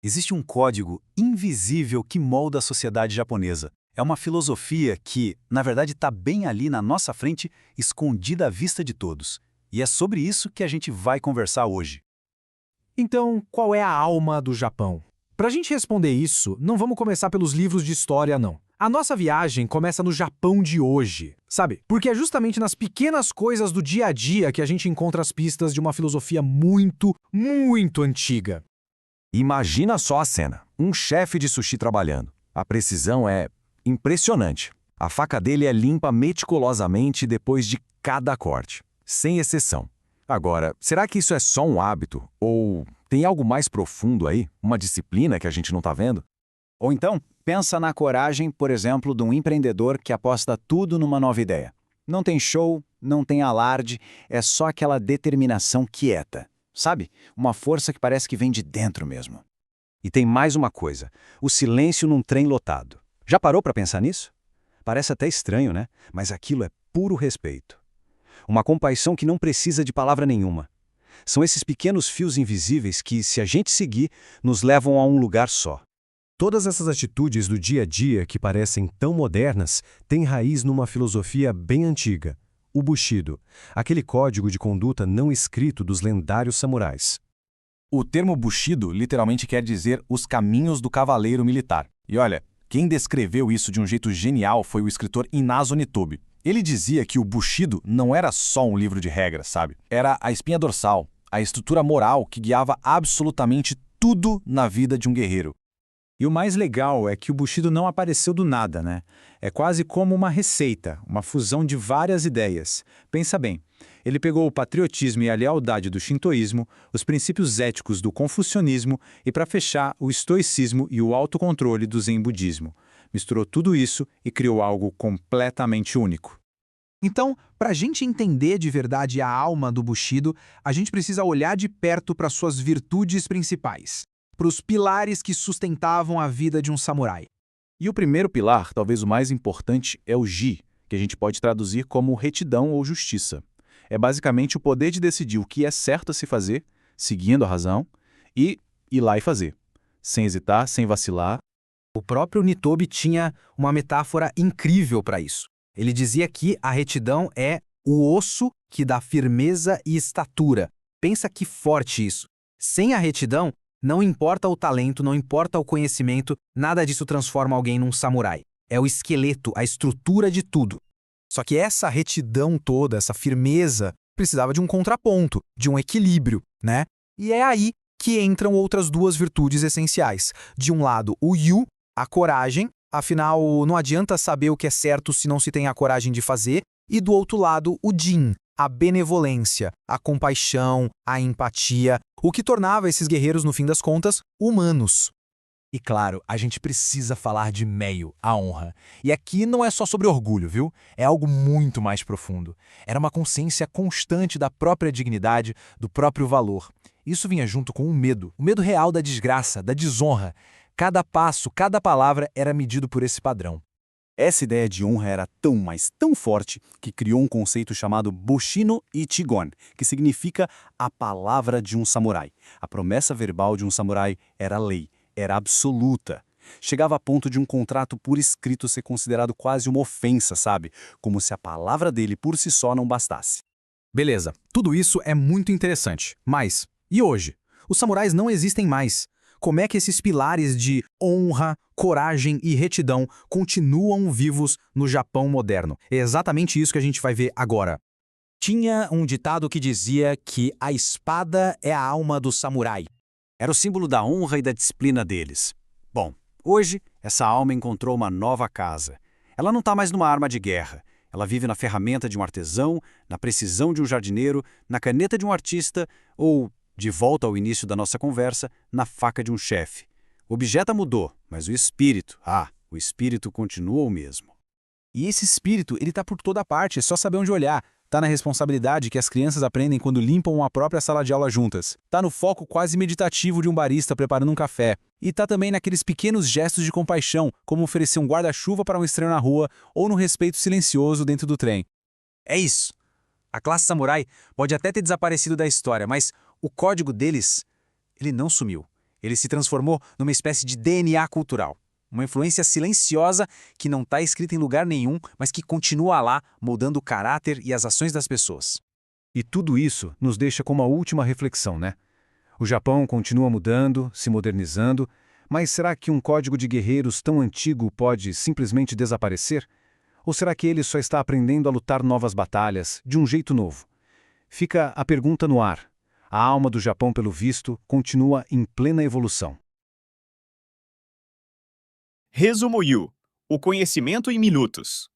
Existe um código invisível que molda a sociedade japonesa. É uma filosofia que, na verdade, está bem ali na nossa frente, escondida à vista de todos. E é sobre isso que a gente vai conversar hoje. Então, qual é a alma do Japão? Para a gente responder isso, não vamos começar pelos livros de história, não. A nossa viagem começa no Japão de hoje, sabe? Porque é justamente nas pequenas coisas do dia a dia que a gente encontra as pistas de uma filosofia muito, muito antiga. Imagina só a cena. Um chefe de sushi trabalhando. A precisão é impressionante. A faca dele é limpa meticulosamente depois de cada corte, sem exceção. Agora, será que isso é só um hábito? Ou tem algo mais profundo aí? Uma disciplina que a gente não está vendo? Ou então, pensa na coragem, por exemplo, de um empreendedor que aposta tudo numa nova ideia. Não tem show, não tem alarde, é só aquela determinação quieta. Sabe? Uma força que parece que vem de dentro mesmo. E tem mais uma coisa: o silêncio num trem lotado. Já parou para pensar nisso? Parece até estranho, né? Mas aquilo é puro respeito. Uma compaixão que não precisa de palavra nenhuma. São esses pequenos fios invisíveis que, se a gente seguir, nos levam a um lugar só. Todas essas atitudes do dia a dia que parecem tão modernas têm raiz numa filosofia bem antiga, o Bushido, aquele código de conduta não escrito dos lendários samurais. O termo Bushido literalmente quer dizer os caminhos do cavaleiro militar. E olha, quem descreveu isso de um jeito genial foi o escritor Inazo Nitobe. Ele dizia que o Bushido não era só um livro de regras, sabe? Era a espinha dorsal, a estrutura moral que guiava absolutamente tudo na vida de um guerreiro. E o mais legal é que o Bushido não apareceu do nada, né? É quase como uma receita, uma fusão de várias ideias. Pensa bem, ele pegou o patriotismo e a lealdade do shintoísmo, os princípios éticos do confucionismo e, para fechar, o estoicismo e o autocontrole do zen budismo. Misturou tudo isso e criou algo completamente único. Então, para a gente entender de verdade a alma do Bushido, a gente precisa olhar de perto para suas virtudes principais, para os pilares que sustentavam a vida de um samurai. E o primeiro pilar, talvez o mais importante, é o Ji, que a gente pode traduzir como retidão ou justiça. É basicamente o poder de decidir o que é certo a se fazer, seguindo a razão, e ir lá e fazer, sem hesitar, sem vacilar. O próprio Nitobe tinha uma metáfora incrível para isso. Ele dizia que a retidão é o osso que dá firmeza e estatura. Pensa que forte isso. Sem a retidão, não importa o talento, não importa o conhecimento, nada disso transforma alguém num samurai. É o esqueleto, a estrutura de tudo. Só que essa retidão toda, essa firmeza, precisava de um contraponto, de um equilíbrio, né? E é aí que entram outras duas virtudes essenciais. De um lado, o Yu, a coragem, afinal, não adianta saber o que é certo se não se tem a coragem de fazer. E do outro lado, o Jin, a benevolência, a compaixão, a empatia, o que tornava esses guerreiros, no fim das contas, humanos. E claro, a gente precisa falar de Meio, a honra. E aqui não é só sobre orgulho, viu? É algo muito mais profundo. Era uma consciência constante da própria dignidade, do próprio valor. Isso vinha junto com o medo real da desgraça, da desonra. Cada passo, cada palavra era medido por esse padrão. Essa ideia de honra era tão, mas tão forte que criou um conceito chamado Bushino Ichigon, que significa a palavra de um samurai. A promessa verbal de um samurai era lei, era absoluta. Chegava a ponto de um contrato por escrito ser considerado quase uma ofensa, sabe? Como se a palavra dele por si só não bastasse. Beleza, tudo isso é muito interessante. Mas, e hoje? Os samurais não existem mais. Como é que esses pilares de honra, coragem e retidão continuam vivos no Japão moderno? É exatamente isso que a gente vai ver agora. Tinha um ditado que dizia que a espada é a alma do samurai. Era o símbolo da honra e da disciplina deles. Bom, hoje essa alma encontrou uma nova casa. Ela não está mais numa arma de guerra. Ela vive na ferramenta de um artesão, na precisão de um jardineiro, na caneta de um artista ou, de volta ao início da nossa conversa, na faca de um chefe. O objeto mudou, mas o espírito continua o mesmo. E esse espírito, ele tá por toda parte, é só saber onde olhar. Tá na responsabilidade que as crianças aprendem quando limpam a própria sala de aula juntas. Tá no foco quase meditativo de um barista preparando um café. E tá também naqueles pequenos gestos de compaixão, como oferecer um guarda-chuva para um estranho na rua ou no respeito silencioso dentro do trem. É isso. A classe samurai pode até ter desaparecido da história, mas o código deles, ele não sumiu. Ele se transformou numa espécie de DNA cultural. Uma influência silenciosa que não está escrita em lugar nenhum, mas que continua lá, moldando o caráter e as ações das pessoas. E tudo isso nos deixa com uma última reflexão, né? O Japão continua mudando, se modernizando, mas será que um código de guerreiros tão antigo pode simplesmente desaparecer? Ou será que ele só está aprendendo a lutar novas batalhas, de um jeito novo? Fica a pergunta no ar. A alma do Japão, pelo visto, continua em plena evolução. Resumo Yu. O conhecimento em minutos.